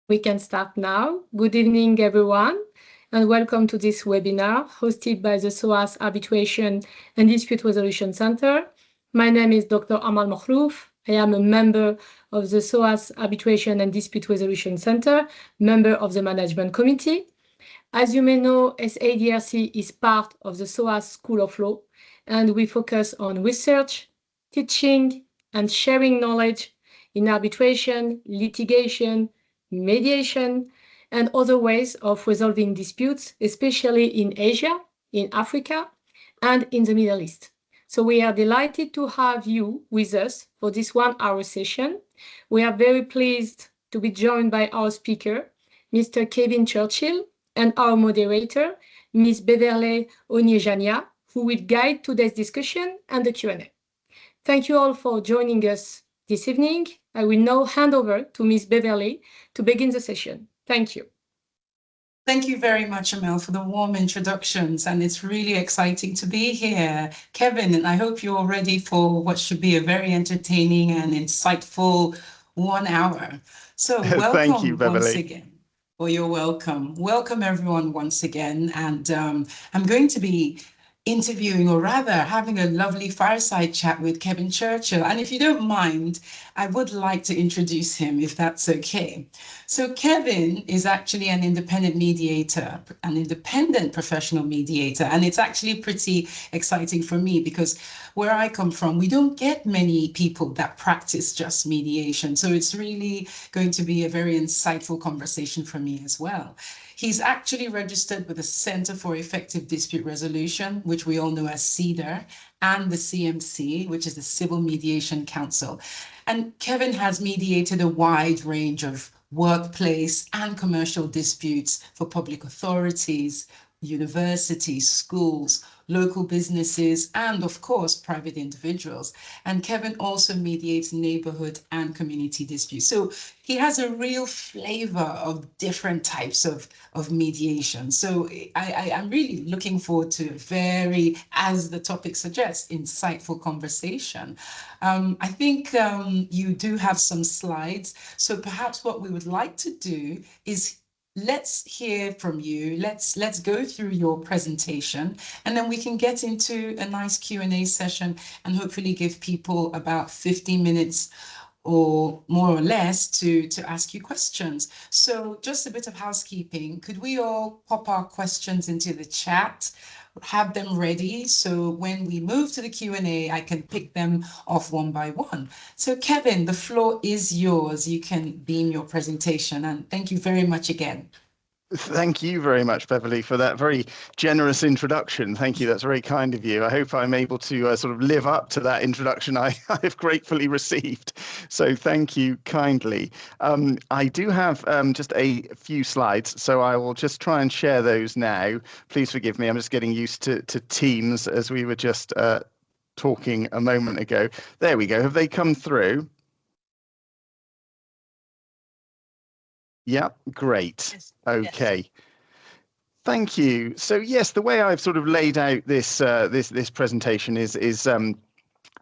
We can start now. Good evening, everyone, and welcome to this webinar hosted by the SOAS Arbitration and Dispute Resolution Center. My name is Dr. Amal Mokhlouf. I am a member of the SOAS Arbitration and Dispute Resolution Center, member of the Management Committee. As you may know, SADRC is part of the SOAS School of Law, and we focus on research, teaching, and sharing knowledge in arbitration, litigation, mediation, and other ways of resolving disputes, especially in Asia, in Africa, and in the Middle East. So we are delighted to have you with us for this 1-hour session. We are very pleased to be joined by our speaker, Mr. Kevin Churchill, and our moderator, Ms. Beverley Onyejianya, who will guide today's discussion and the Q&A. Thank you all for joining us this evening. I will now hand over to Ms. Beverley to begin the session. Thank you. Thank you very much, Amel, for the warm introductions, and it's really exciting to be here. Kevin, and I hope you're ready for what should be a very entertaining and insightful 1 hour. So welcome. Thank you, Beverley. Once again. Well, you're welcome. Welcome, everyone, once again. And I'm going to be interviewing, or rather having a lovely fireside chat with Kevin Churchill. And if you don't mind, I would like to introduce him, if that's okay. So Kevin is actually an independent mediator, an independent professional mediator. And it's actually pretty exciting for me because where I come from, we don't get many people that practice just mediation. So it's really going to be a very insightful conversation for me as well. He's actually registered with the Center for Effective Dispute Resolution, which we all know as CEDAR, and the CMC, which is the Civil Mediation Council. And Kevin has mediated a wide range of workplace and commercial disputes for public authorities, universities, schools, local businesses, and of course, private individuals. And Kevin also mediates neighborhood and community disputes. So he has a real flavor of different types of mediation. So I'm really looking forward to a very, as the topic suggests, insightful conversation. I think you do have some slides. So perhaps what we would like to do is let's hear from you. Let's go through your presentation, and then we can get into a nice Q&A session and hopefully give people about 15 minutes or more or less to ask you questions. So just a bit of housekeeping. Could we all pop our questions into the chat? Have them ready, so when we move to the Q&A, I can pick them off one by one. So Kevin, the floor is yours. You can beam your presentation, and thank you very much again. Thank you very much, Beverley, for that very generous introduction. Thank you. That's very kind of you. I hope I'm able to sort of live up to that introduction I've gratefully received. So thank you kindly. I do have just a few slides, so I will just try and share those now. Please forgive me. I'm just getting used to Teams as we were just talking a moment ago. There we go. Have they come through? Yeah, great. Yes. Okay. Yes. Thank you. So yes, the way I've sort of laid out this this presentation is I'm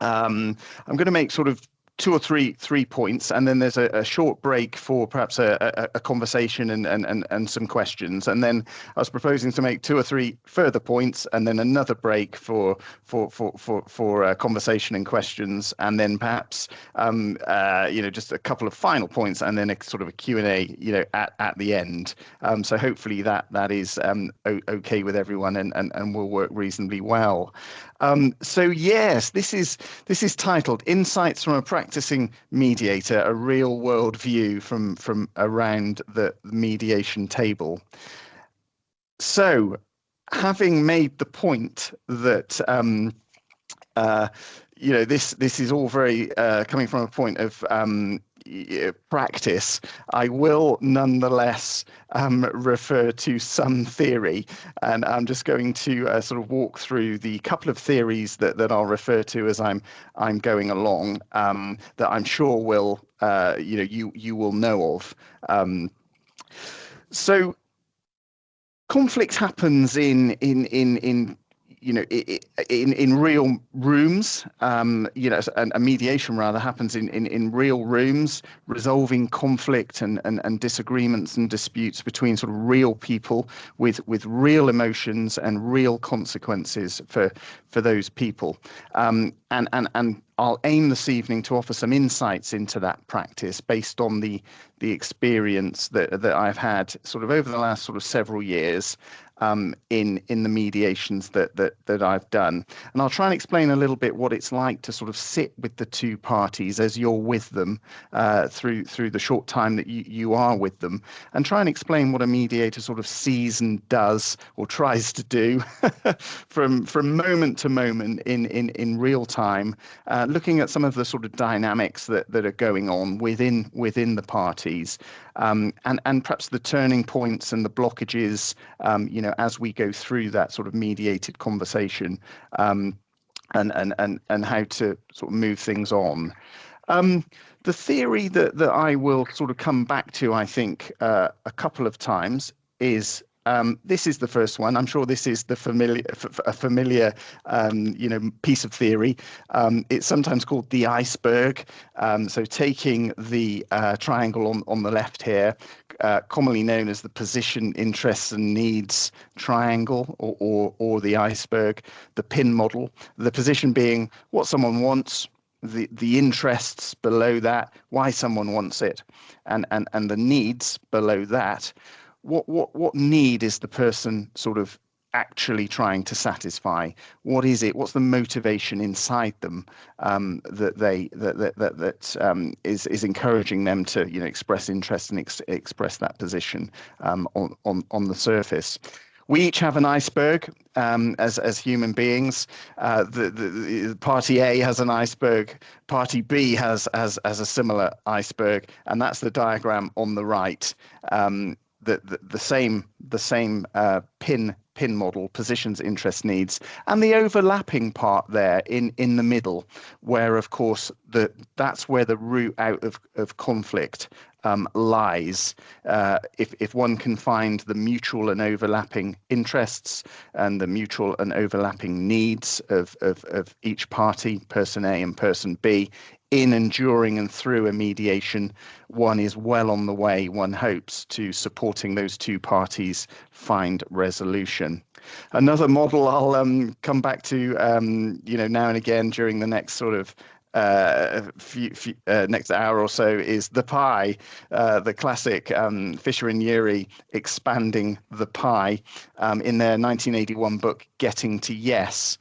going to make sort of 2 or 3 points, and then there's a short break for perhaps a conversation and some questions, and then I was proposing to make 2 or 3 further points, and then another break for conversation and questions, and then perhaps just a couple of final points, and then a sort of a Q&A at the end. So hopefully that is okay with everyone and will work reasonably well. So yes, this is titled Insights from a Practising Mediator, a real world view from around the mediation table. So having made the point that this is all very coming from a point of practice, I will nonetheless refer to some theory, and I'm just going to sort of walk through the couple of theories that I'll refer to as I'm going along, that I'm sure will you will know of. So conflict happens in in real rooms, a mediation rather happens in real rooms, resolving conflict and disagreements and disputes between sort of real people with real emotions and real consequences for those people. And I'll aim this evening to offer some insights into that practice based on the experience that I've had sort of over the last sort of several years in the mediations that I've done. And I'll try and explain a little bit what it's like to sort of sit with the two parties as you're with them through the short time that you are with them, and try and explain what a mediator sort of sees and does or tries to do from moment to moment in real time, looking at some of the sort of dynamics that are going on within the parties, and perhaps the turning points and the blockages, as we go through that sort of mediated conversation, and how to sort of move things on. The theory that I will sort of come back to, I think, a couple of times is, this is the first one. I'm sure this is a familiar piece of theory. It's sometimes called the iceberg. So taking the triangle on the left here, commonly known as the position, interests and needs triangle, or the iceberg, the pin model. The position being what someone wants, the interests below that, why someone wants it, and the needs below that. What need is the person sort of actually trying to satisfy? What is it? What's the motivation inside them that is encouraging them to express interest and express that position on the surface? We each have an iceberg as human beings. The party A has an iceberg. Party B has a similar iceberg, and that's the diagram on the right. The same pin model, positions, interests, needs, and the overlapping part there in the middle, where of course that's where the root out of conflict lies. If one can find the mutual and overlapping interests and the mutual and overlapping needs of each party, person A and person B, in and during and through a mediation, one is well on the way, one hopes, to supporting those two parties find resolution. Another model I'll come back to now and again during the next sort of next hour or so is the pie, the classic Fisher and Ury expanding the pie in their 1981 book Getting to Yes.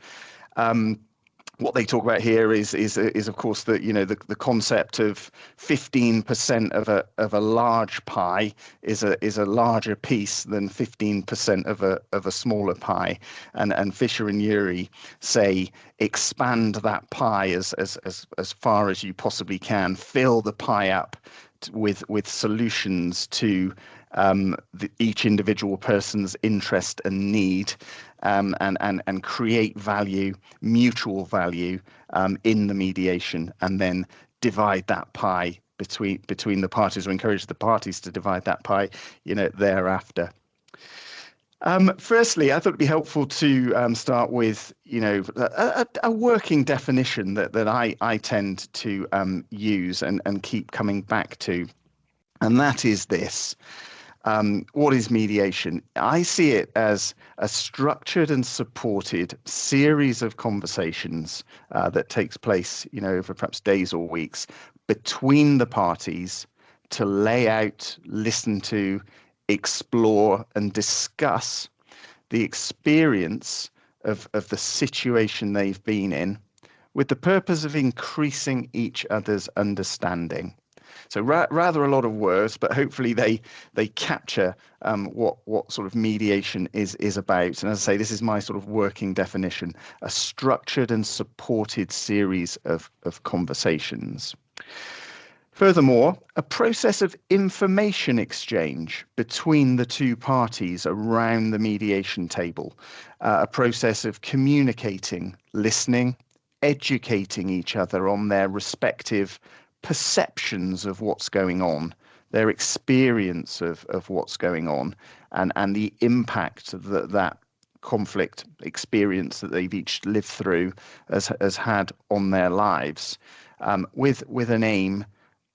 What they talk about here is of course the concept of 15% of a large pie is a larger piece than 15% of a smaller pie, and Fisher and Ury say expand that pie as far as you possibly can, fill the pie up with solutions to each individual person's interest and need, and create value, mutual value, in the mediation, and then divide that pie between the parties, or encourage the parties to divide that pie, thereafter. Firstly, I thought it'd be helpful to start with, a working definition that I tend to use and keep coming back to, and that is this. What is mediation? I see it as a structured and supported series of conversations that takes place, over perhaps days or weeks between the parties to lay out, listen to, explore and discuss the experience of the situation they've been in, with the purpose of increasing each other's understanding. So rather a lot of words, but hopefully they capture what sort of mediation is about. And as I say, this is my sort of working definition: a structured and supported series of conversations. Furthermore, a process of information exchange between the two parties around the mediation table, a process of communicating, listening, educating each other on their respective perceptions of what's going on, their experience of what's going on, and the impact that conflict experience that they've each lived through has had on their lives, with an aim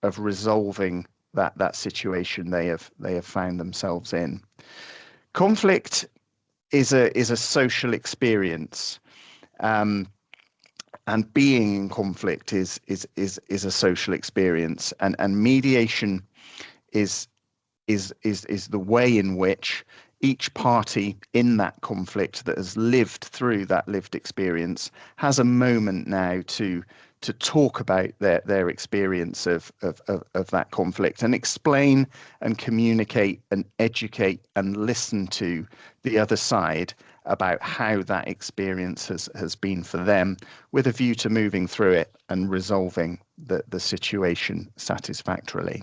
of resolving that situation they have found themselves in. Conflict is a social experience, and being in conflict is a social experience, and mediation is the way in which each party in that conflict that has lived through that lived experience has a moment now to talk about their experience of that conflict, and explain and communicate and educate and listen to the other side about how that experience has been for them, with a view to moving through it and resolving the situation satisfactorily.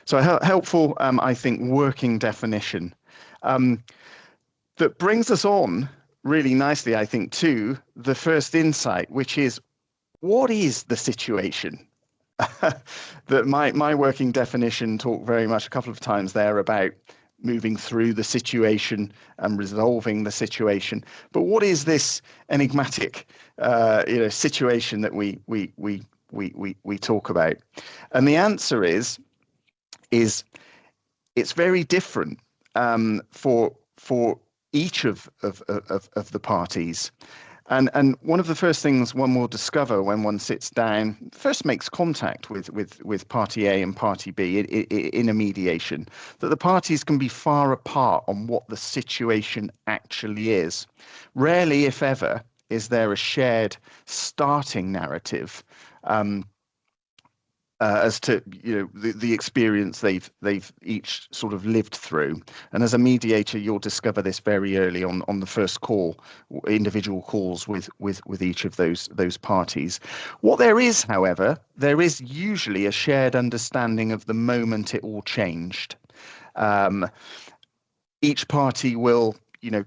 So a helpful, I think, working definition that brings us on really nicely, I think, to the first insight, which is, what is the situation? That my working definition talked very much a couple of times there about moving through the situation and resolving the situation. But what is this enigmatic situation that we talk about? And the answer is it's very different for each of the parties. And one of the first things one will discover when one sits down, first makes contact with party A and party B in a mediation, that the parties can be far apart on what the situation actually is. Rarely, if ever, is there a shared starting narrative as to the experience they've each sort of lived through. And as a mediator, you'll discover this very early on the first call, individual calls with each of those parties. What there is, however, there is usually a shared understanding of the moment it all changed. Each party will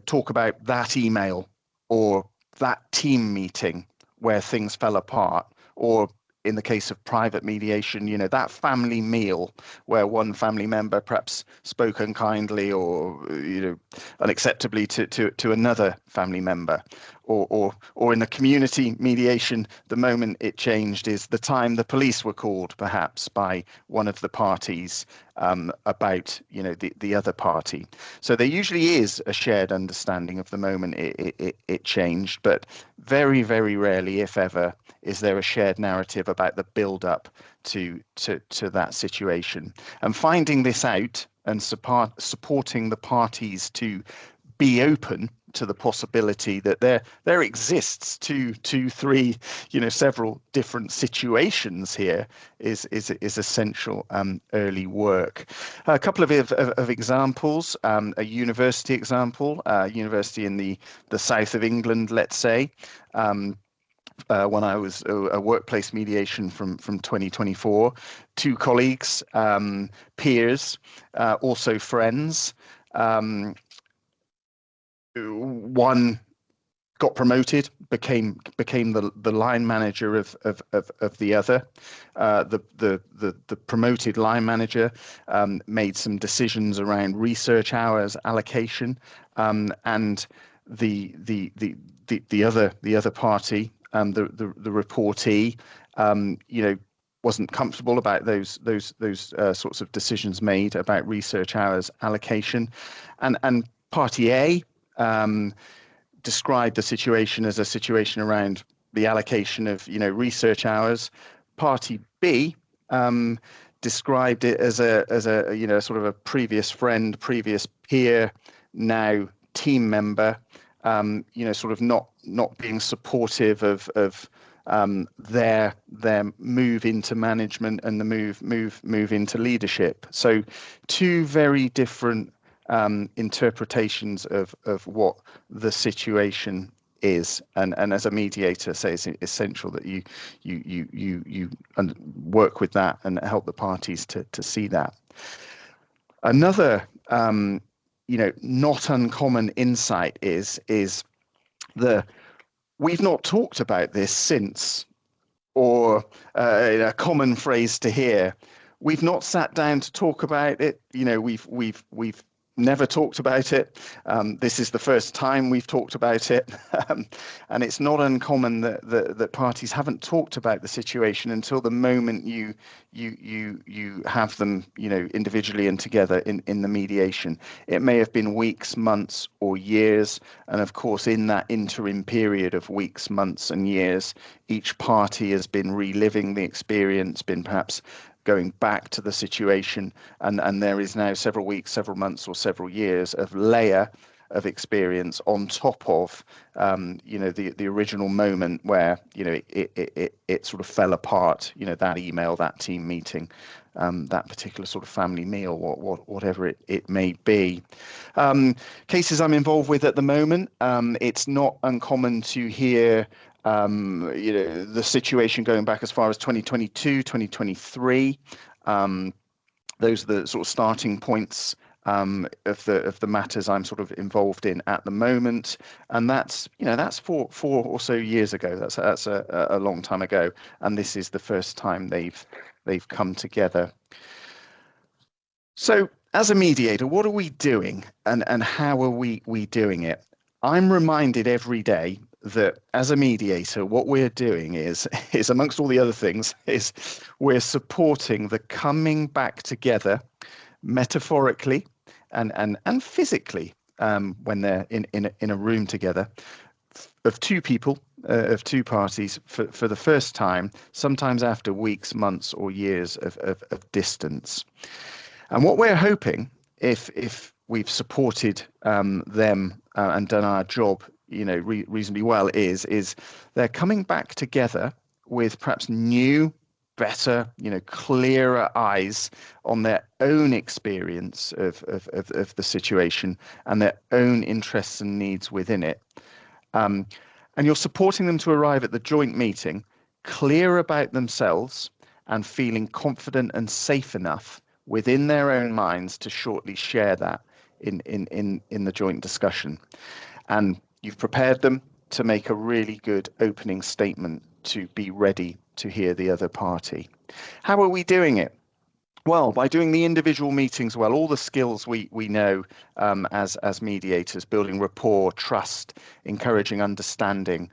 talk about that email or that team meeting where things fell apart, or in the case of private mediation, that family meal where one family member perhaps spoke unkindly or unacceptably to another family member, or in the community mediation, the moment it changed is the time the police were called, perhaps by one of the parties about the other party. So there usually is a shared understanding of the moment it changed, but very, very rarely, if ever, is there a shared narrative about the build-up to that situation. And finding this out and supporting the parties to be open to the possibility that there exists two, three, several different situations here is essential early work. A couple of examples. A university example, university in the south of England, let's say. When I was a workplace mediation from 2024, two colleagues, peers, also friends. One got promoted, became the line manager of the other. The promoted line manager made some decisions around research hours allocation, and the other party, the reportee, wasn't comfortable about those sorts of decisions made about research hours allocation, and party A described the situation as a situation around the allocation of research hours. Party B described it as a sort of a previous friend, previous peer, now team member, sort of not being supportive of their move into management and the move into leadership. So two very different interpretations of what the situation is, and as a mediator, say it's essential that you work with that and help the parties to see that. Another not uncommon insight is we've not talked about this since, or a common phrase to hear, we've not sat down to talk about it. We've never talked about it. This is the first time we've talked about it, and it's not uncommon that parties haven't talked about the situation until the moment you have them, individually and together in the mediation. It may have been weeks, months, or years, and of course, in that interim period of weeks, months, and years, each party has been reliving the experience, been perhaps going back to the situation, and there is now several weeks, several months, or several years of layer of experience on top of the original moment where it sort of fell apart, that email, that team meeting, that particular sort of family meal, whatever it may be. Cases I'm involved with at the moment, it's not uncommon to hear the situation going back as far as 2022, 2023. Those are the sort of starting points of the matters I'm sort of involved in at the moment, and that's 4 or so years ago. That's a long time ago, and this is the first time they've come together. So, as a mediator, what are we doing, and how are we doing it? I'm reminded every day that as a mediator, what we're doing is amongst all the other things, is we're supporting the coming back together, metaphorically and physically, when they're in a room together, of two people, of two parties for the first time, sometimes after weeks, months, or years of distance. And what we're hoping, if we've supported them and done our job reasonably well, is they're coming back together with perhaps new, better, clearer eyes on their own experience of the situation and their own interests and needs within it. And you're supporting them to arrive at the joint meeting clear about themselves and feeling confident and safe enough within their own minds to shortly share that in the joint discussion. And you've prepared them to make a really good opening statement to be ready to hear the other party. How are we doing it? Well, by doing the individual meetings well, all the skills we know as mediators, building rapport, trust, encouraging understanding,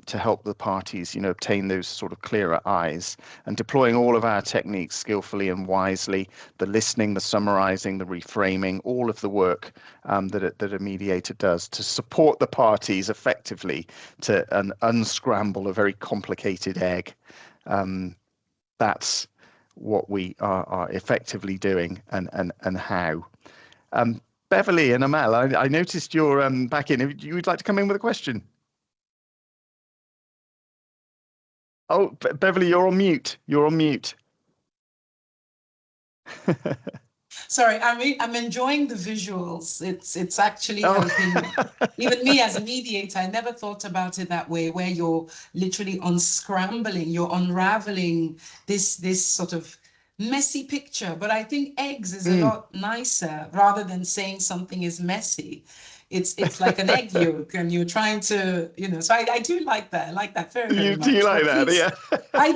to help the parties, obtain those sort of clearer eyes, and deploying all of our techniques skillfully and wisely, the listening, the summarizing, the reframing, all of the work that a mediator does to support the parties effectively to unscramble a very complicated egg. That's what we are effectively doing and how. Beverley and Amal, I noticed you're back in. You would like to come in with a question? Oh, Beverley, you're on mute. You're on mute. Sorry, I'm enjoying the visuals. It's actually helping. Even me as a mediator, I never thought about it that way, where you're literally unscrambling, you're unraveling this sort of messy picture. But I think eggs is a lot nicer rather than saying something is messy. It's like an egg yolk, and you're trying to, so I do like that. I like that very, very much. Do you like that? Please, yeah. I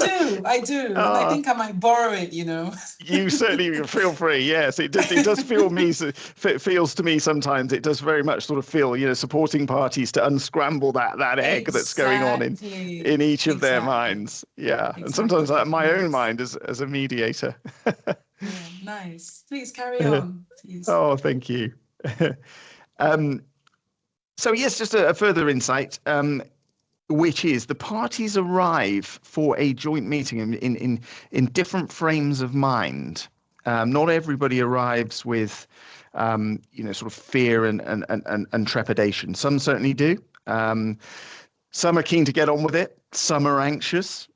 do. And I think I might borrow it, You certainly feel free. Yes, it does feels to me sometimes it does very much sort of feel, supporting parties to unscramble that egg that's going on in each of their minds. Yeah. Exactly. And sometimes my own mind as a mediator. Yeah, nice. Please carry on. Please. Oh, thank you. So yes, just a further insight, which is the parties arrive for a joint meeting in different frames of mind. Not everybody arrives with, sort of fear and trepidation. Some certainly do. Some are keen to get on with it. Some are anxious.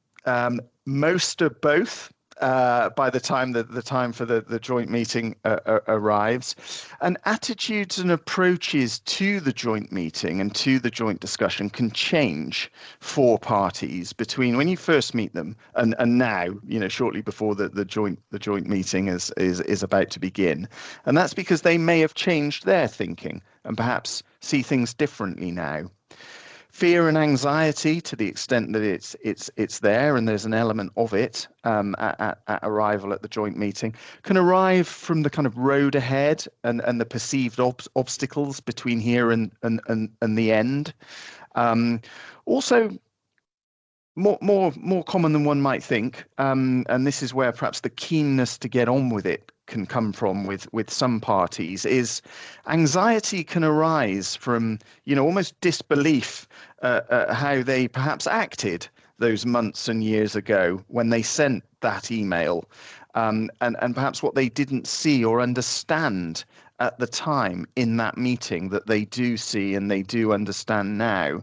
Most are both. By the time the time for the joint meeting arrives, and attitudes and approaches to the joint meeting and to the joint discussion can change for parties between when you first meet them and now, shortly before the joint meeting is about to begin. And that's because they may have changed their thinking and perhaps see things differently now. Fear and anxiety, to the extent that it's there and there's an element of it at arrival at the joint meeting, can arrive from the kind of road ahead and the perceived obstacles between here and the end. Also, more common than one might think, and this is where perhaps the keenness to get on with it can come from with some parties, is anxiety can arise from, almost disbelief how they perhaps acted those months and years ago when they sent that email, and perhaps what they didn't see or understand at the time in that meeting that they do see and they do understand now.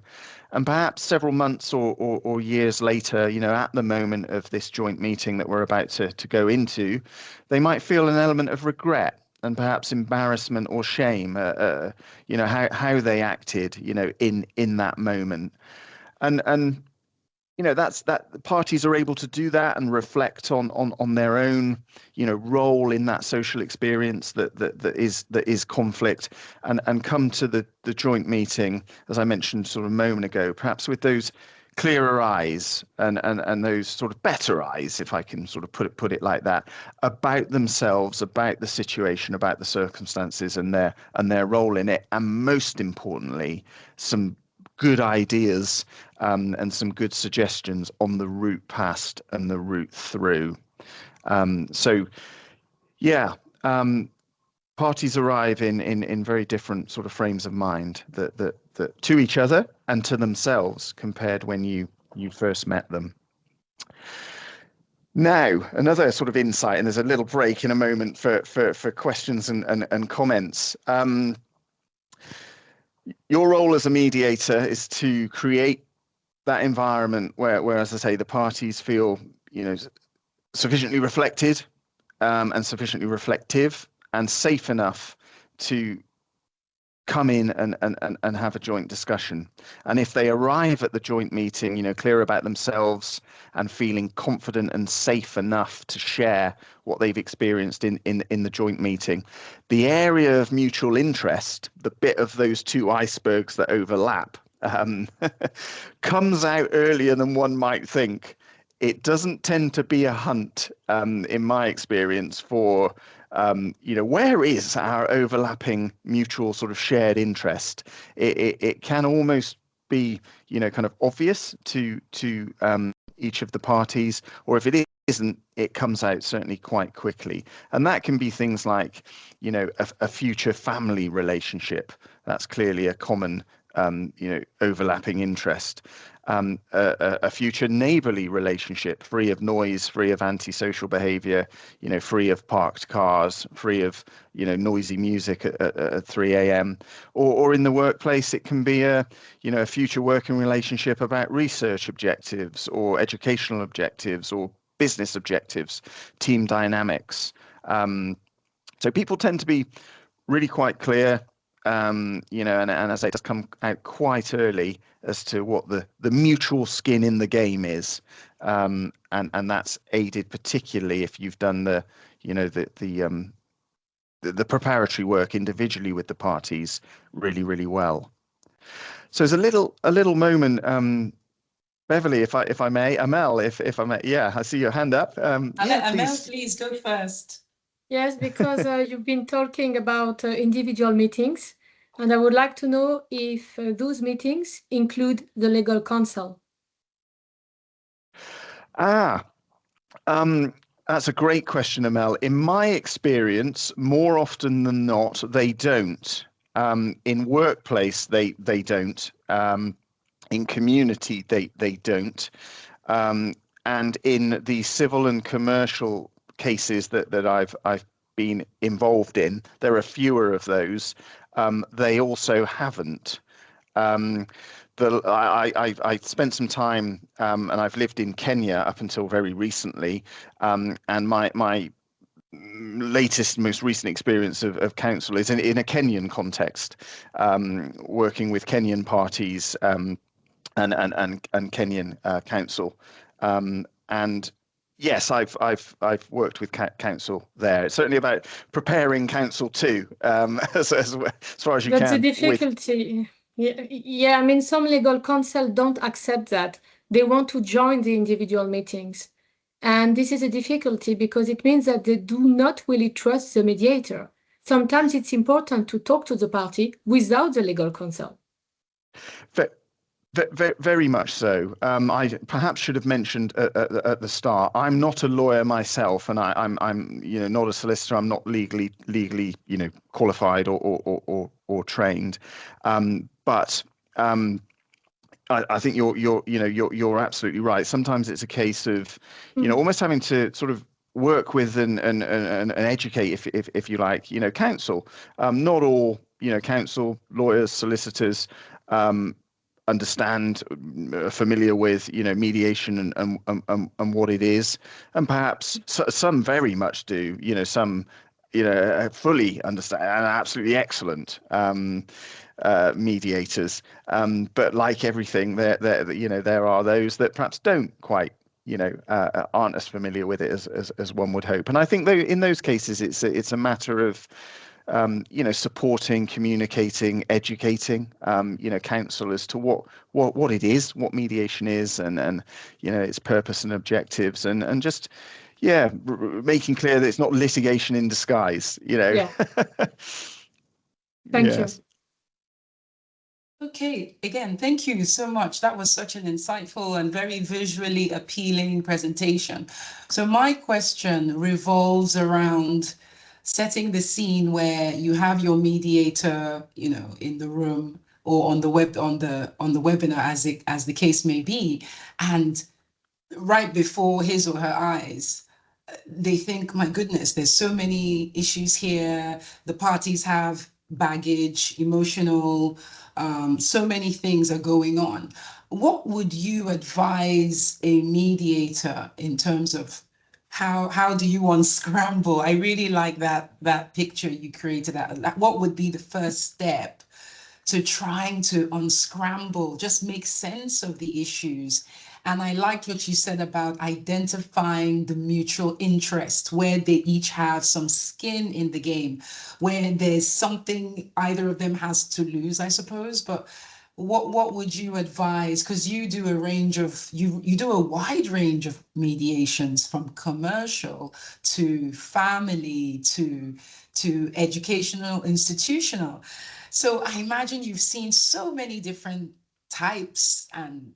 And perhaps several months or years later, at the moment of this joint meeting that we're about to go into, they might feel an element of regret and perhaps embarrassment or shame, how they acted, in that moment. And that's that parties are able to do that and reflect on their own, role in that social experience that is conflict, and come to the joint meeting, as I mentioned sort of a moment ago, perhaps with those clearer eyes and those sort of better eyes, if I can sort of put it like that, about themselves, about the situation, about the circumstances and their role in it, and most importantly, some good ideas and some good suggestions on the route past and the route through. Parties arrive in very different sort of frames of mind that to each other and to themselves compared when you first met them. Now, another sort of insight, and there's a little break in a moment for questions and comments. Your role as a mediator is to create that environment where, as I say, the parties feel, sufficiently reflected and sufficiently reflective and safe enough to come in and have a joint discussion. And if they arrive at the joint meeting, clear about themselves and feeling confident and safe enough to share what they've experienced in the joint meeting, the area of mutual interest, the bit of those two icebergs that overlap, comes out earlier than one might think. It doesn't tend to be a hunt, in my experience, for where is our overlapping mutual sort of shared interest. It can almost be, kind of obvious to each of the parties, or if it isn't, it comes out certainly quite quickly. And that can be things like, a future family relationship. That's clearly a common, overlapping interest. A future neighborly relationship, free of noise, free of antisocial behavior, free of parked cars, free of, noisy music at 3 a.m. Or in the workplace, it can be a future working relationship about research objectives or educational objectives or business objectives, team dynamics. So people tend to be really quite clear, and as I say, it does come out quite early as to what the mutual skin in the game is, and that's aided particularly if you've done the preparatory work individually with the parties really, really well. So there's a little moment, Beverley, if I may, Amel, if I may, yeah, I see your hand up. Amel, please go first. Yes, because you've been talking about individual meetings, and I would like to know if those meetings include the legal counsel. That's a great question, Amel. In my experience, more often than not, they don't. In workplace, they don't. In community, they don't. And in the civil and commercial cases that I've been involved in, there are fewer of those. They also haven't. I spent some time, and I've lived in Kenya up until very recently, and my most recent experience of counsel is in a Kenyan context, working with Kenyan parties and Kenyan counsel, and yes, I've worked with counsel there. It's certainly about preparing counsel too, as far as you can. That's the difficulty. Yeah, I mean, some legal counsel don't accept that. They want to join the individual meetings. And this is a difficulty because it means that they do not really trust the mediator. Sometimes it's important to talk to the party without the legal counsel. Very much so. I perhaps should have mentioned at the start, I'm not a lawyer myself, and I'm not a solicitor. I'm not legally qualified or trained. But I think you're absolutely right. Sometimes it's a case of almost having to sort of work with and educate, if you like, counsel. Not all counsel, lawyers, solicitors understand, familiar with mediation and what it is, and perhaps some very much do. Some fully understand and are absolutely excellent mediators. But like everything, there are those that perhaps don't quite aren't as familiar with it as one would hope. And I think in those cases it's a matter of supporting, communicating, educating, counsel as to what it is, what mediation is, and its purpose and objectives, and just making clear that it's not litigation in disguise. Yeah. Thank Yes. you. Okay, again, thank you so much. That was such an insightful and very visually appealing presentation. So my question revolves around setting the scene where you have your mediator, in the room or on the webinar, as the case may be, and right before his or her eyes, they think, my goodness, there's so many issues here. The parties have baggage, emotional, so many things are going on. What would you advise a mediator in terms of how do you unscramble? I really like that picture you created. What would be the first step to trying to unscramble, just make sense of the issues? And I liked what you said about identifying the mutual interest, where they each have some skin in the game, where there's something either of them has to lose, I suppose. But what would you advise? Because you do you do a wide range of mediations, from commercial to family to educational, institutional. So I imagine you've seen so many different types and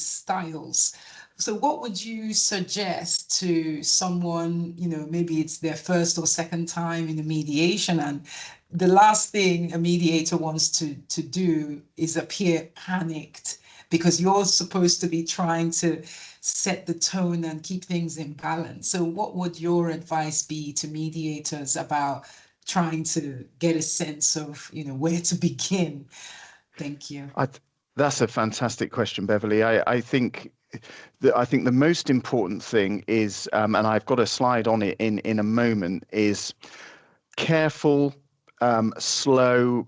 styles. So what would you suggest to someone, maybe it's their first or second time in a mediation, and the last thing a mediator wants to do is appear panicked, because you're supposed to be trying to set the tone and keep things in balance. So what would your advice be to mediators about trying to get a sense of, where to begin? Thank you. That's a fantastic question, Beverley. I think the most important thing is, and I've got a slide on it in a moment, is careful, slow,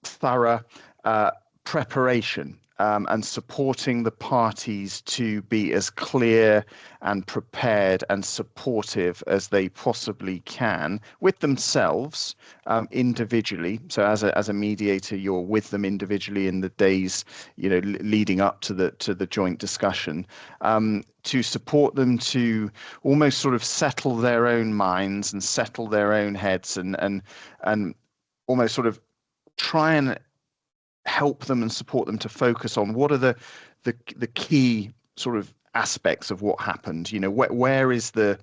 thorough preparation, and supporting the parties to be as clear and prepared and supportive as they possibly can with themselves, individually. So as a mediator, you're with them individually in the days leading up to the joint discussion, to support them to almost sort of settle their own minds and settle their own heads, and almost sort of try and help them and support them to focus on what are the key sort of aspects of what happened. Where is the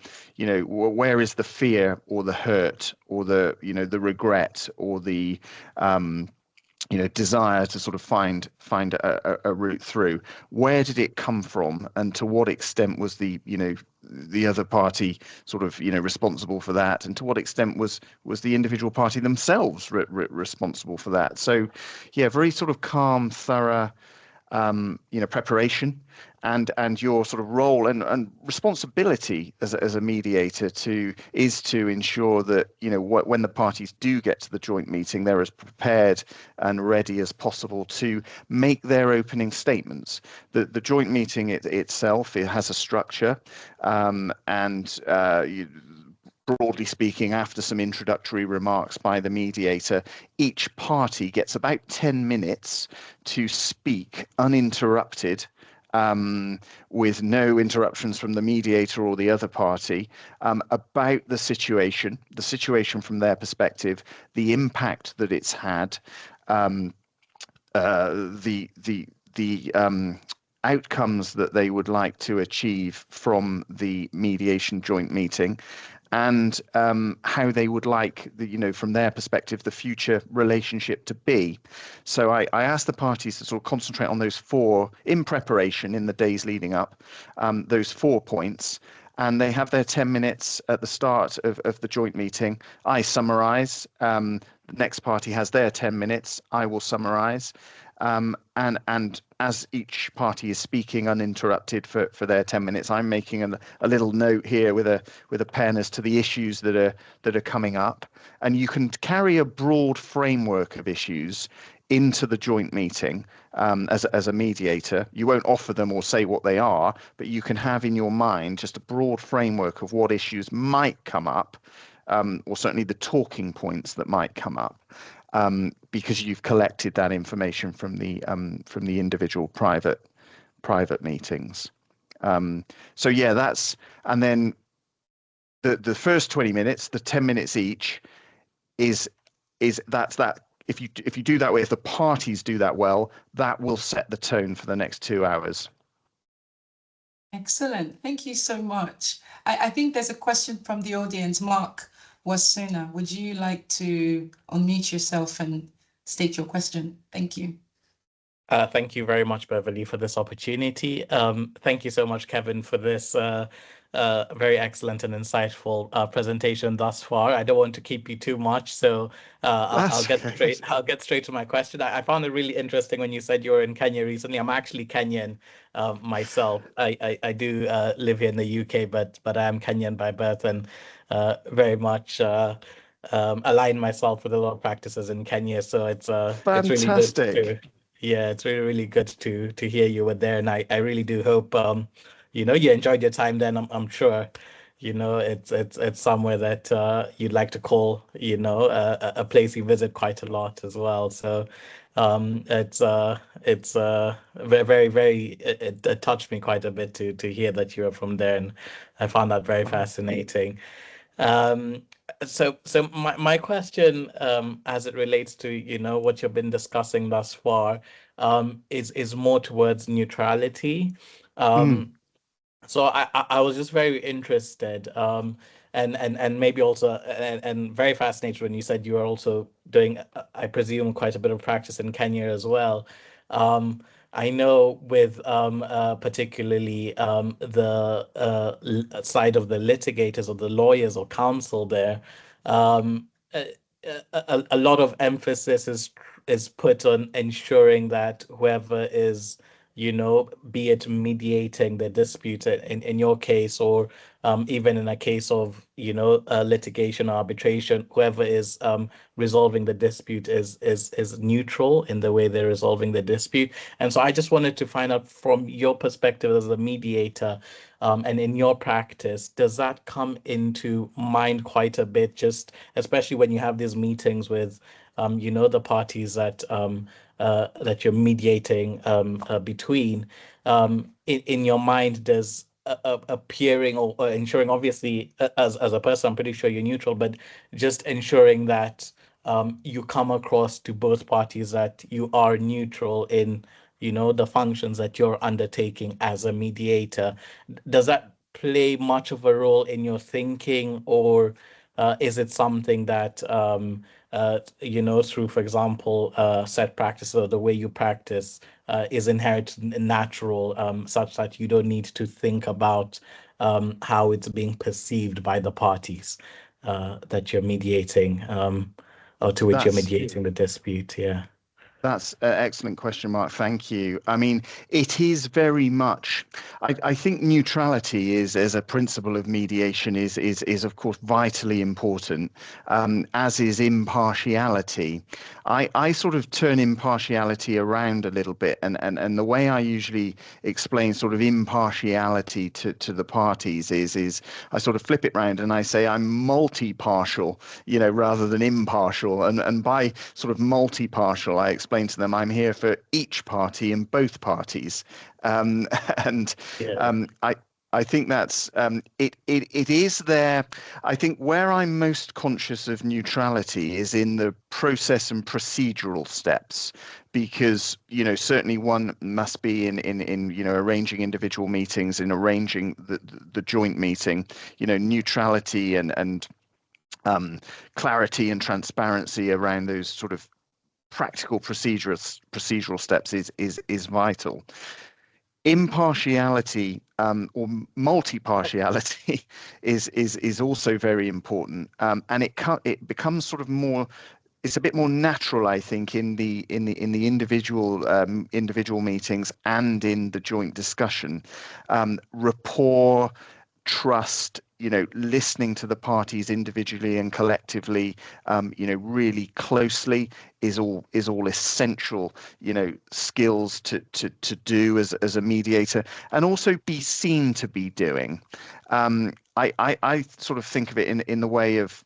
fear or the hurt or the regret or the desire to sort of find a route through? Where did it come from, and to what extent was the other party sort of responsible for that, and to what extent was the individual party themselves responsible for that? So very sort of calm, thorough preparation, and your sort of role and responsibility as a mediator is to ensure that when the parties do get to the joint meeting, they're as prepared and ready as possible to make their opening statements. The joint meeting itself, it has a structure, and broadly speaking, after some introductory remarks by the mediator, each party gets about 10 minutes to speak uninterrupted, with no interruptions from the mediator or the other party, about the situation from their perspective, the impact that it's had, the outcomes that they would like to achieve from the mediation joint meeting, and how they would like from their perspective, the future relationship to be. So I asked the parties to sort of concentrate on those four in preparation in the days leading up, those 4 points. And they have their 10 minutes at the start of the joint meeting. I summarize. The next party has their 10 minutes. I will summarize. And as each party is speaking uninterrupted for their 10 minutes, I'm making a little note here with a pen as to the issues that are coming up. And you can carry a broad framework of issues into the joint meeting as a mediator. You won't offer them or say what they are, but you can have in your mind just a broad framework of what issues might come up, or certainly the talking points that might come up. Because you've collected that information from the individual private meetings. So yeah, and then the first 20 minutes, the 10 minutes each, is that. If you do that way, if the parties do that well, that will set the tone for the next 2 hours. Excellent. Thank you so much. I think there's a question from the audience. Mark Wasuna, would you like to unmute yourself and state your question? Thank you. Thank you very much, Beverley, for this opportunity. Thank you so much, Kevin, for this very excellent and insightful presentation thus far. I don't want to keep you too much, so I'll get straight to my question. I found it really interesting when you said you were in Kenya recently. I'm actually Kenyan myself. I do live here in the UK, but I am Kenyan by birth, and very much align myself with a lot of practices in Kenya. So it's really good. Yeah, it's really good to hear you were there, and I really do hope you enjoyed your time then. I'm sure it's somewhere that you'd like to call a place you visit quite a lot as well. So it's very, very, it touched me quite a bit to hear that you are from there, and I found that very fascinating. So my question, as it relates to what you've been discussing thus far, is more towards neutrality. So I was just very interested, and maybe also and very fascinated when you said you are also doing, I presume, quite a bit of practice in Kenya as well. I know with particularly the side of the litigators or the lawyers or counsel there, a lot of emphasis is put on ensuring that whoever is, be it mediating the dispute in your case, or even in a case of, litigation or arbitration, whoever is resolving the dispute is neutral in the way they're resolving the dispute. And so I just wanted to find out from your perspective as a mediator, and in your practice, does that come into mind quite a bit, just especially when you have these meetings with, the parties that that you're mediating between? In your mind, does appearing or ensuring, obviously, as a person, I'm pretty sure you're neutral, but just ensuring that you come across to both parties that you are neutral in, the functions that you're undertaking as a mediator. Does that play much of a role in your thinking, or is it something that through, for example, set practice or the way you practice is inherent and natural, such that you don't need to think about how it's being perceived by the parties that you're mediating, or to which you're mediating the dispute? Yeah. That's an excellent question, Mark. Thank you. I mean, it is very much. I think neutrality is, as a principle of mediation, is of course vitally important, as is impartiality. I sort of turn impartiality around a little bit, and the way I usually explain sort of impartiality to the parties is I sort of flip it round and I say I'm multi-partial, rather than impartial, and by sort of multi-partial, I explain to them I'm here for each party and both parties, and Yeah. I think that's it is there. I think where I'm most conscious of neutrality is in the process and procedural steps, because certainly one must be in arranging individual meetings, in arranging the joint meeting, neutrality and clarity and transparency around those sort of practical procedural steps is vital. Impartiality or multi-partiality is also very important, and it becomes sort of more. It's a bit more natural, I think, in the individual meetings and in the joint discussion. Rapport, trust, listening to the parties individually and collectively, really closely is all essential, skills to do as a mediator, and also be seen to be doing. I sort of think of it in the way of,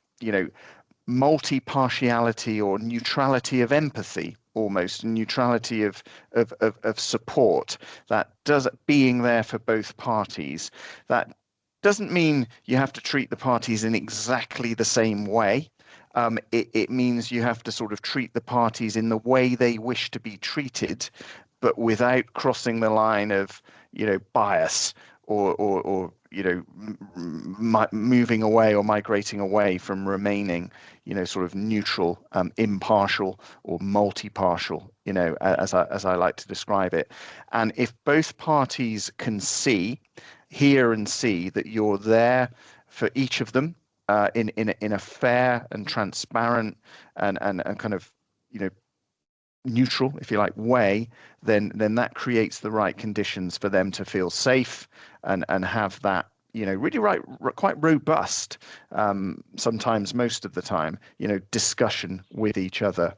multi-partiality or neutrality of empathy, almost neutrality of support, that does being there for both parties. That doesn't mean you have to treat the parties in exactly the same way. It means you have to sort of treat the parties in the way they wish to be treated, but without crossing the line of, bias or moving away or migrating away from remaining, sort of neutral, impartial or multi-partial, as I like to describe it. And if both parties can hear and see that you're there for each of them, in a fair and transparent and kind of, neutral, if you like, way, then that creates the right conditions for them to feel safe and have that, really quite robust, sometimes most of the time, discussion with each other.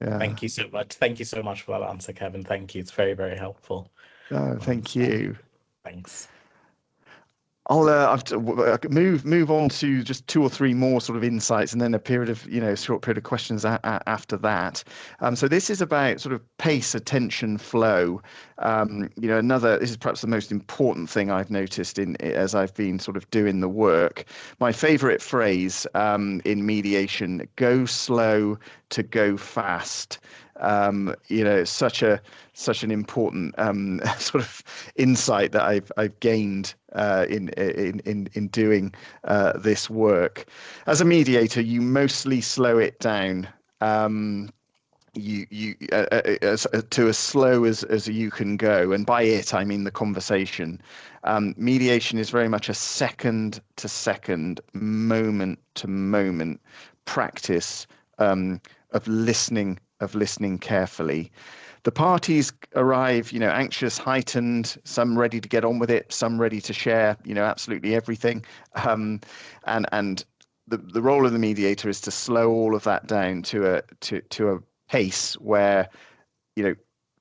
Yeah. Thank you so much. Thank you so much for that answer, Kevin. Thank you. It's very, very helpful. Thank you. Thanks. I'll move on to just two or three more sort of insights, and then a period of short period of questions after that. So this is about sort of pace, attention, flow. This is perhaps the most important thing I've noticed as I've been sort of doing the work. My favorite phrase in mediation: go slow to go fast. Such an important sort of insight that I've gained in doing this work. As a mediator, you mostly slow it down. To as slow as you can go, and by it I mean the conversation. Mediation is very much a second to second, moment to moment practice of listening carefully. The parties arrive, anxious, heightened, some ready to get on with it, some ready to share, absolutely everything. And the role of the mediator is to slow all of that down to a pace where,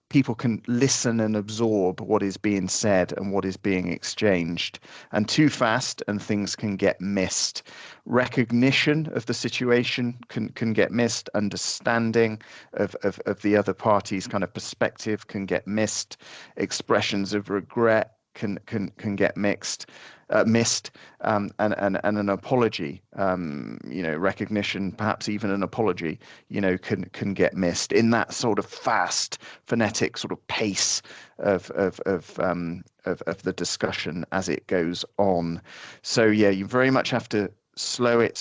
people can listen and absorb what is being said and what is being exchanged. And too fast and things can get missed. Recognition of the situation can get missed. Understanding of the other party's kind of perspective can get missed. Expressions of regret can get missed, and an apology, recognition, perhaps even an apology, can get missed in that sort of fast, frenetic sort of pace of the discussion as it goes on. So yeah, you very much have to slow it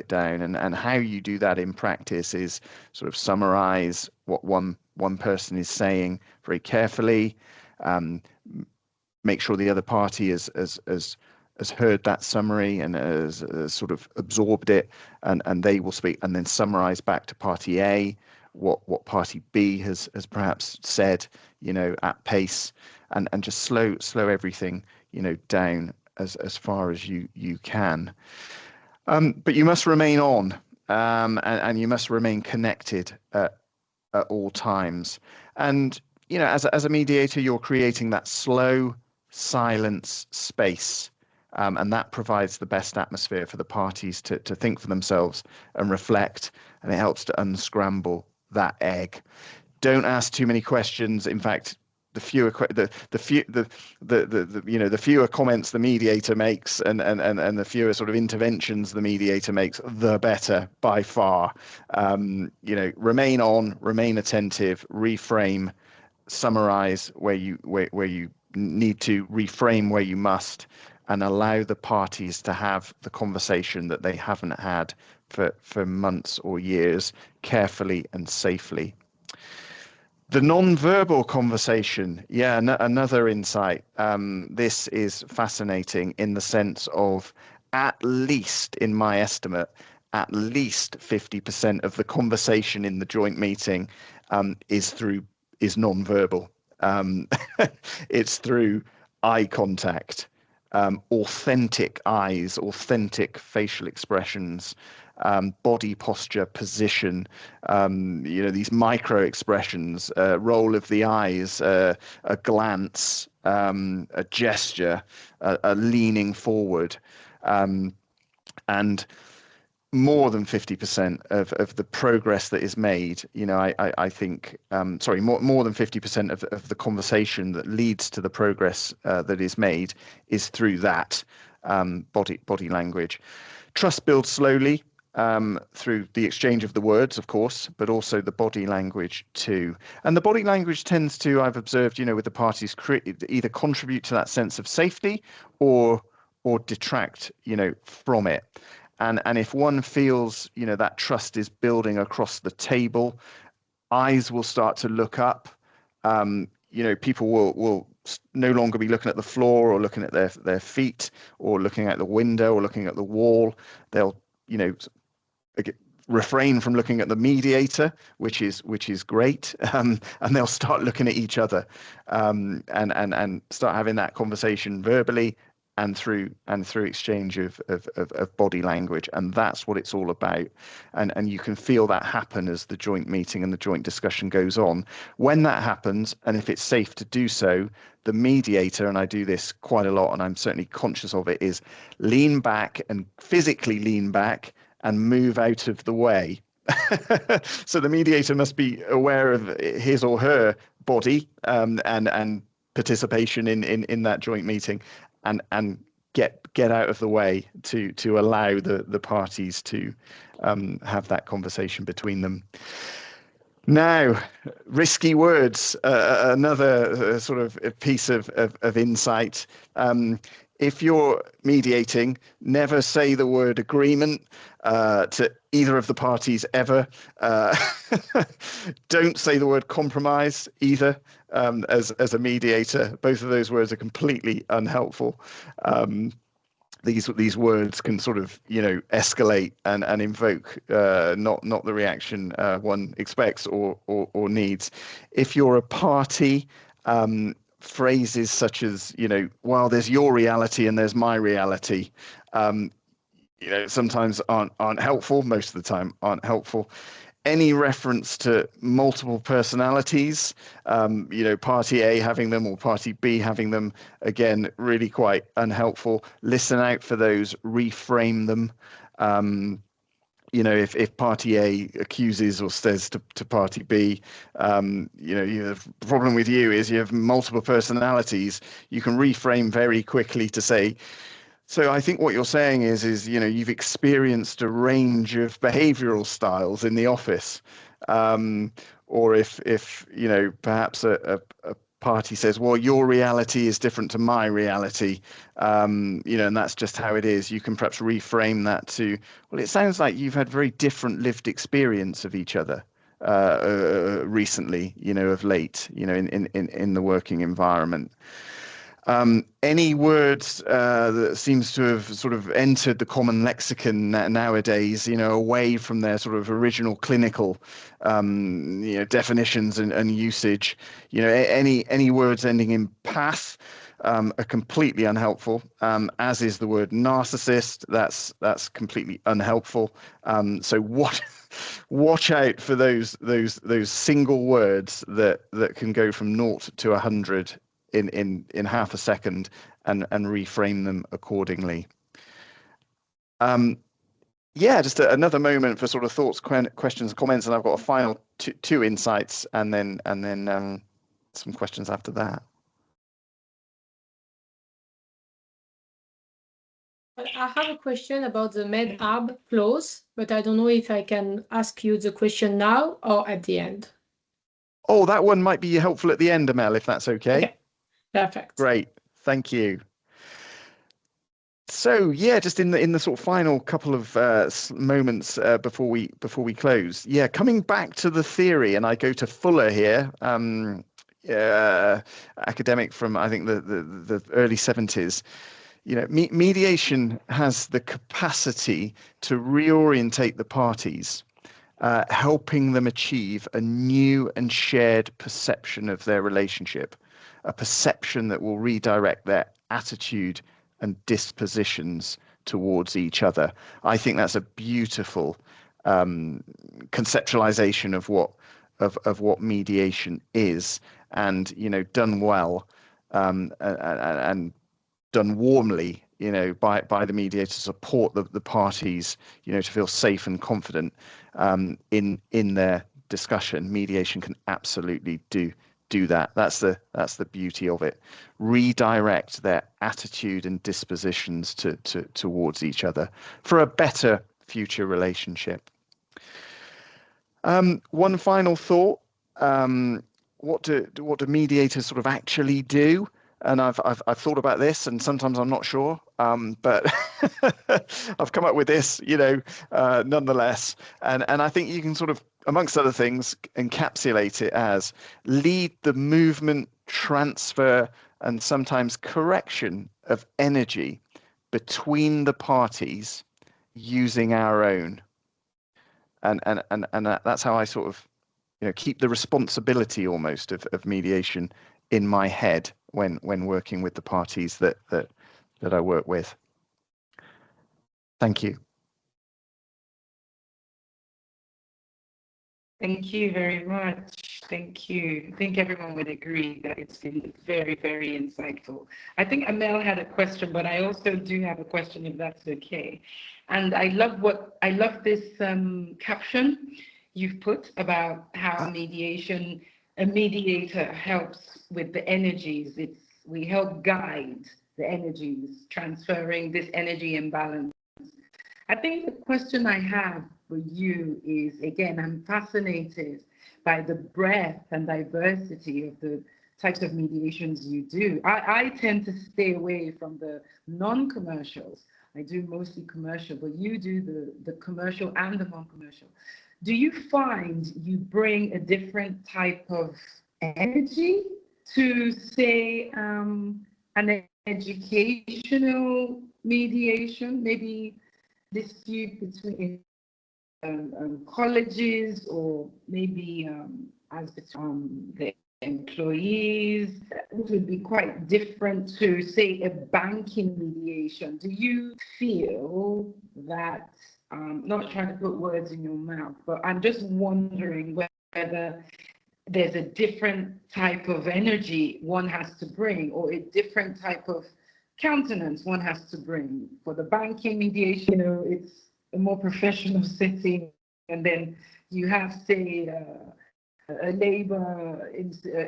down, and how you do that in practice is sort of summarize what one person is saying very carefully. Make sure the other party is has heard that summary and has sort of absorbed it, and they will speak and then summarize back to party A what party B has perhaps said, at pace, and just slow everything, down as far as you can. But you must remain on, and you must remain connected at all times. And as a mediator, you're creating that slow silence space, and that provides the best atmosphere for the parties to think for themselves and reflect, and it helps to unscramble that egg. Don't ask too many questions. In fact, the fewer the fewer comments the mediator makes, and the fewer sort of interventions the mediator makes, the better by far. Remain on, remain attentive, reframe, summarize where you need to, reframe where you must, and allow the parties to have the conversation that they haven't had for months or years, carefully and safely. The non-verbal conversation, another insight. This is fascinating in the sense of, at least in my estimate, at least 50% of the conversation in the joint meeting is non-verbal. It's through eye contact, authentic eyes, authentic facial expressions, body posture, position, these micro expressions, roll of the eyes, a glance, a gesture, a leaning forward, and more than 50% of the progress that is made, I think, more than 50% of the conversation that leads to the progress that is made is through that body language. Trust builds slowly through the exchange of the words, of course, but also the body language too. And the body language tends to, I've observed, with the parties, either contribute to that sense of safety or detract, from it. And if one feels, that trust is building across the table, eyes will start to look up. People will no longer be looking at the floor or looking at their feet or looking at the window or looking at the wall. They'll, refrain from looking at the mediator, which is great, and they'll start looking at each other, and start having that conversation verbally and through exchange of body language. And that's what it's all about. And you can feel that happen as the joint meeting and the joint discussion goes on. When that happens, and if it's safe to do so, the mediator, and I do this quite a lot, and I'm certainly conscious of it, is lean back and physically lean back and move out of the way. So the mediator must be aware of his or her body, and participation in that joint meeting, and get out of the way to allow the parties to have that conversation between them. Now, risky words, another sort of piece of insight. If you're mediating, never say the word agreement to either of the parties ever. Don't say the word compromise either, as a mediator. Both of those words are completely unhelpful. These words can sort of escalate and invoke not the reaction one expects or needs. If you're a party, phrases such as well, there's your reality and there's my reality, sometimes aren't helpful. Most of the time aren't helpful. Any reference to multiple personalities, party A having them or party B having them, again, really quite unhelpful. Listen out for those, reframe them. If party A accuses or says to party B, the problem with you is you have multiple personalities, you can reframe very quickly to say, so I think what you're saying is you've experienced a range of behavioral styles in the office, or if perhaps a party says, well, your reality is different to my reality, and that's just how it is. You can perhaps reframe that to, well, it sounds like you've had very different lived experience of each other recently, of late, in the working environment. Any words that seems to have sort of entered the common lexicon nowadays, away from their sort of original clinical, definitions and usage, any words ending in path are completely unhelpful, as is the word narcissist. That's completely unhelpful. So watch out for those single words that can go from 0 to 100 in half a second, and reframe them accordingly. Just another moment for sort of thoughts, questions, comments, and I've got a final two insights, and then some questions after that. I have a question about the med-ab clause, but I don't know if I can ask you the question now or at the end. Oh, that one might be helpful at the end, Amel, if that's okay. Okay, perfect. Great, thank you. So yeah, just in the sort of final couple of moments before we close. Yeah, coming back to the theory, and I go to Fuller here, academic from I think the early 70s. Mediation has the capacity to reorientate the parties, helping them achieve a new and shared perception of their relationship, a perception that will redirect their attitude and dispositions towards each other. I think that's a beautiful conceptualization of what mediation is, and done well, and done warmly, by the mediator, to support the parties, to feel safe and confident in their discussion. Mediation can absolutely do that. That's the beauty of it. Redirect their attitude and dispositions towards each other for a better future relationship. One final thought. What do mediators sort of actually do? And I've thought about this, and sometimes I'm not sure, but I've come up with this, nonetheless. And I think you can sort of, amongst other things, encapsulate it as lead the movement, transfer, and sometimes correction of energy between the parties using our own. And that's how I sort of, keep the responsibility almost of mediation in my head when working with the parties that I work with. Thank you. Thank you very much. Thank you. I think everyone would agree that it's been very, very insightful. I think Amel had a question, but I also do have a question, if that's okay. And I love this caption you've put about how a mediator helps with the energies. We help guide the energies, transferring this energy imbalance. I think the question I have for you is, again, I'm fascinated by the breadth and diversity of the types of mediations you do. I tend to stay away from the non-commercials. I do mostly commercial, but you do the commercial and the non-commercial. Do you find you bring a different type of energy to, say, an educational mediation, maybe dispute between colleges, or maybe as between the employees? It would be quite different to, say, a banking mediation. Do you feel that, not trying to put words in your mouth, but I'm just wondering whether there's a different type of energy one has to bring, or a different type of countenance one has to bring. For the banking mediation, it's a more professional setting, and then you have, say, a labor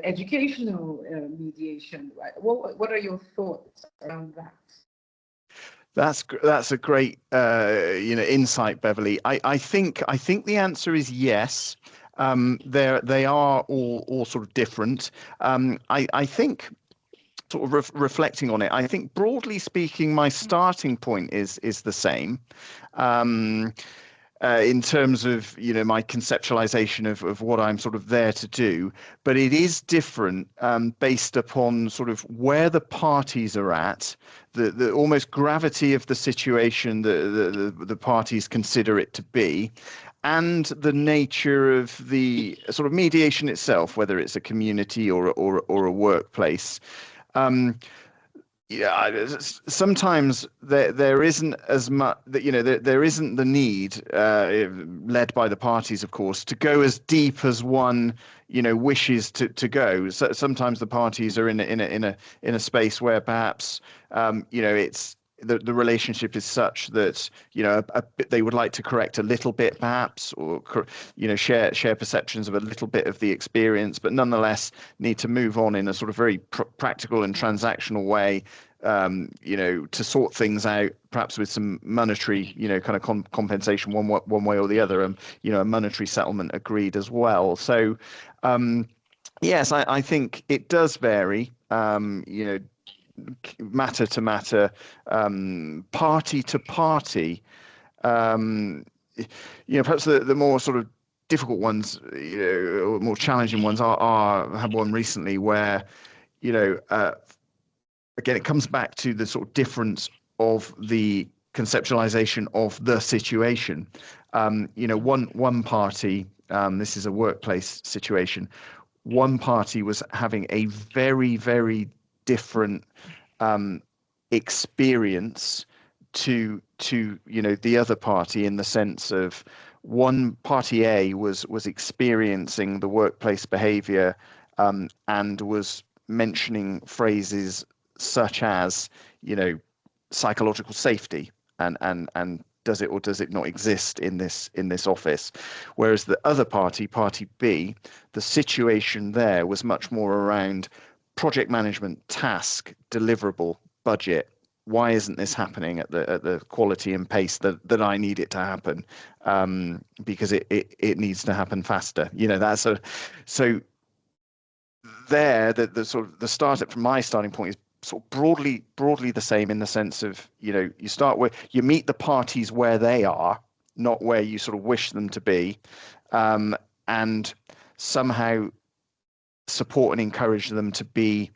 educational mediation. What are your thoughts around that? That's a great insight, Beverley. I think the answer is yes. They are all sort of different. I think, sort of reflecting on it, I think broadly speaking, my starting point is the same. in terms of, you know, my conceptualization of what I'm sort of there to do, but it is different based upon sort of where the parties are at, the almost gravity of the situation the parties consider it to be, and the nature of the sort of mediation itself, whether it's a community or a workplace. Yeah, sometimes there isn't as much that, you know, there isn't the need, led by the parties, of course, to go as deep as one, you know, wishes to go. So sometimes the parties are in a space where perhaps, you know, it's the relationship is such that, you know, they would like to correct a little bit, perhaps, or, you know, share perceptions of a little bit of the experience, but nonetheless need to move on in a sort of very practical and transactional way, you know, to sort things out, perhaps with some monetary, you know, kind of compensation one way or the other, and, you know, a monetary settlement agreed as well. So, yes, I think it does vary, you know, matter to matter, party to party. You know, perhaps the more sort of difficult ones, you know, or more challenging ones I had one recently where, you know, again, it comes back to the sort of difference of the conceptualization of the situation. You know, one party, this is a workplace situation, one party was having a very, very different experience to you know, the other party, in the sense of one party A was experiencing the workplace behavior, and was mentioning phrases such as, you know, psychological safety, and does it or does it not exist in this office, whereas the other party B, the situation there was much more around project management, task, deliverable, budget. Why isn't this happening at the quality and pace that I need it to happen? Because it needs to happen faster. You know, that's so there, the sort of the startup from my starting point is sort of broadly the same, in the sense of, you know, you start where you meet the parties where they are, not where you sort of wish them to be, and somehow support and encourage them to be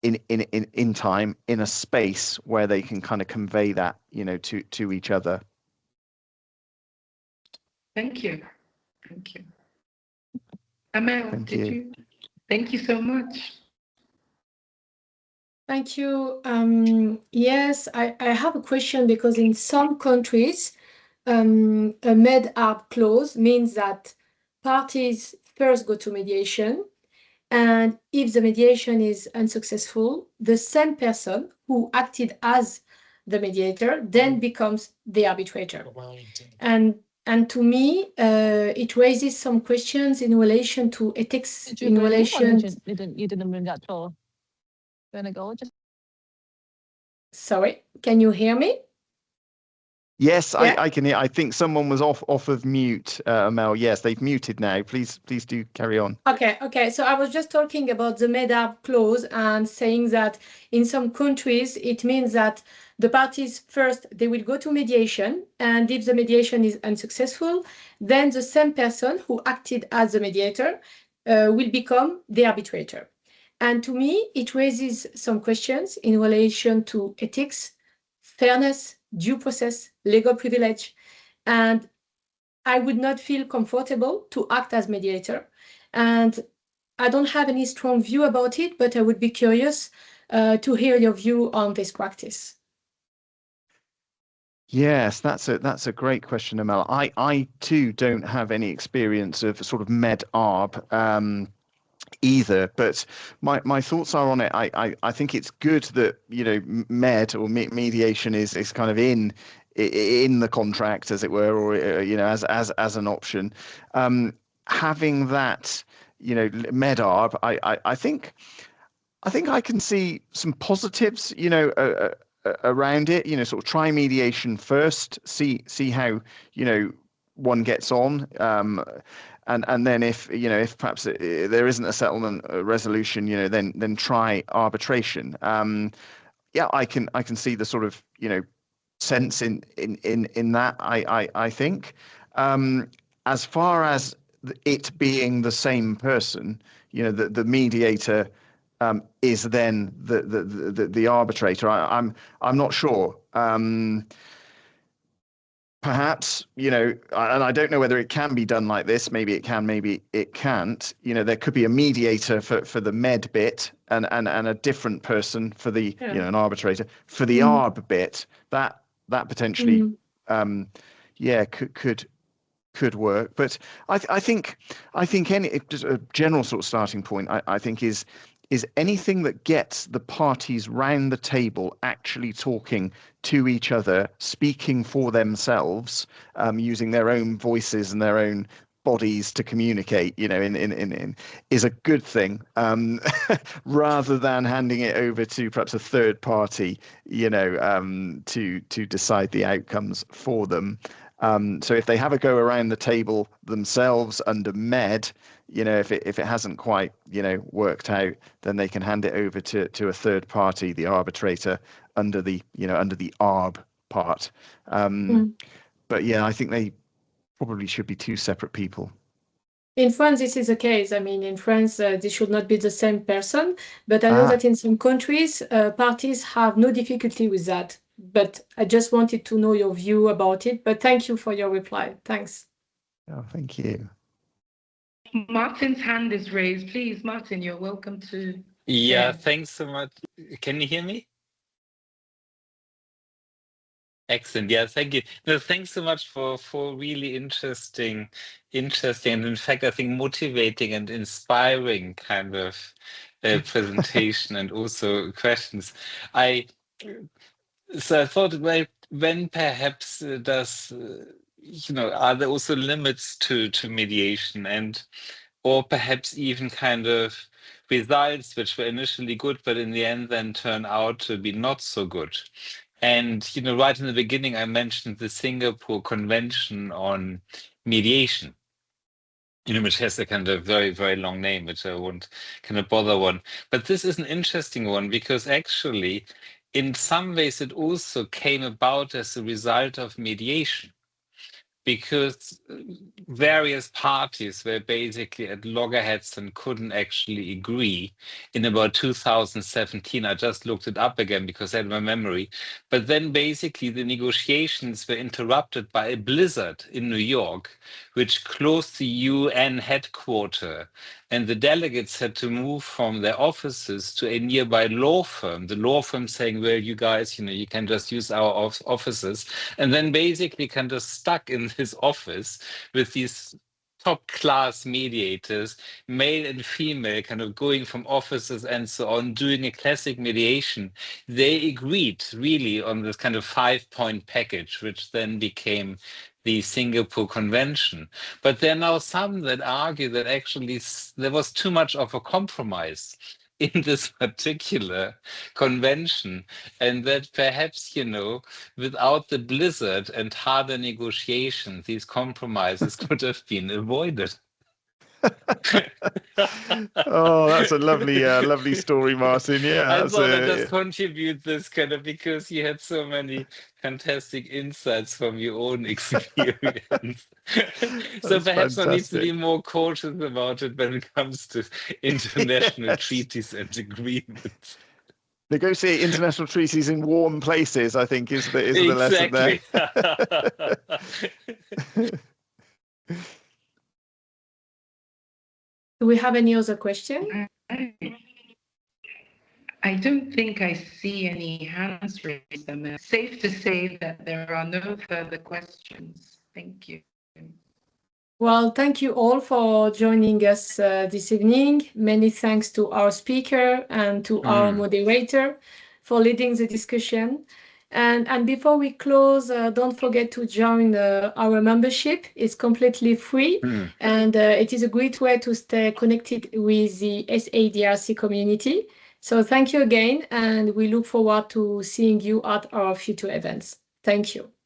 in time, in a space where they can kind of convey that, you know, to each other. Thank you. Amel, thank you so much. Thank you. Yes, I have a question, because in some countries, a med-arb clause means that parties first go to mediation, and if the mediation is unsuccessful, the same person who acted as the mediator then becomes the arbitrator. And to me, it raises some questions in relation to ethics, in relation. You didn't bring that to. Gonna go. Sorry, can you hear me? Yes, Yeah? I can hear. I think someone was off of mute, Mel. Yes, they've muted now. Please do carry on. Okay. So I was just talking about the med-arb clause and saying that in some countries it means that the parties first, they will go to mediation, and if the mediation is unsuccessful, then the same person who acted as the mediator will become the arbitrator. And to me, it raises some questions in relation to ethics, fairness, due process, legal privilege, and I would not feel comfortable to act as mediator. And I don't have any strong view about it, but I would be curious to hear your view on this practice. Yes, that's a great question, Amel. I too don't have any experience of sort of med-arb either, but my thoughts are on it. I think it's good that, you know, med or mediation is kind of in the contract, as it were, or, you know, as an option. Having that, you know, med-arb, I think I can see some positives, you know, around it. You know, sort of try mediation first, see how, you know, one gets on, and then if, you know, if perhaps there isn't a settlement resolution, you know, then try arbitration. Yeah, I can see the sort of, you know, sense in that. I think as far as it being the same person, you know, the mediator is then the arbitrator. I'm not sure. Perhaps, you know, and I don't know whether it can be done like this. Maybe it can, maybe it can't. You know, there could be a mediator for the med bit and a different person for the, you know, an arbitrator for the arb bit. That potentially, yeah, could work. But I think any just a general sort of starting point, I think is anything that gets the parties round the table actually talking to each other, speaking for themselves, using their own voices and their own bodies to communicate, you know, in is a good thing, rather than handing it over to perhaps a third party, you know, to decide the outcomes for them. So if they have a go around the table themselves under med, you know, if it hasn't quite, you know, worked out, then they can hand it over to a third party, the arbitrator, under the, you know, under the arb part. But yeah, I think they probably should be two separate people. In France, this is the case. I mean, in France, this should not be the same person. But I know that in some countries, parties have no difficulty with that. But I just wanted to know your view about it. But thank you for your reply. Thanks. Oh, thank you. Martin's hand is raised. Please, Martin, you're welcome to. Yeah, thanks so much. Can you hear me? Excellent. Yeah, thank you. No, thanks so much for really interesting, and in fact, I think motivating and inspiring kind of presentation and also questions. So I thought, well, when perhaps does you know, are there also limits to mediation, and or perhaps even kind of results which were initially good, but in the end then turn out to be not so good? And, you know, right in the beginning, I mentioned the Singapore Convention on Mediation, you know, which has a kind of very, very long name, which I won't kind of bother on. But this is an interesting one because actually, in some ways, it also came about as a result of mediation, because various parties were basically at loggerheads and couldn't actually agree in about 2017. I just looked it up again because I had my memory. But then basically the negotiations were interrupted by a blizzard in New York, which closed the UN headquarters. And the delegates had to move from their offices to a nearby law firm. The law firm saying, well, you guys, you know, you can just use our offices. And then basically kind of stuck in this office with these top class mediators, male and female, kind of going from offices and so on, doing a classic mediation. They agreed really on this kind of 5-point package, which then became the Singapore Convention. But there are now some that argue that actually there was too much of a compromise in this particular convention, and that perhaps, you know, without the blizzard and harder negotiations, these compromises could have been avoided. Oh, that's a lovely story, Martin. Yeah, I thought I'd just contribute this kind of because you had so many fantastic insights from your own experience. So perhaps I need to be more cautious about it when it comes to international treaties and agreements. Negotiate international treaties in warm places, I think, is the lesson there. Do we have any other question? I don't think I see any hands raised. It's safe to say that there are no further questions. Thank you. Well, thank you all for joining us this evening. Many thanks to our speaker and to our moderator for leading the discussion. And before we close, don't forget to join our membership. It's completely free, and it is a great way to stay connected with the SADRC community. So thank you again, and we look forward to seeing you at our future events. Thank you.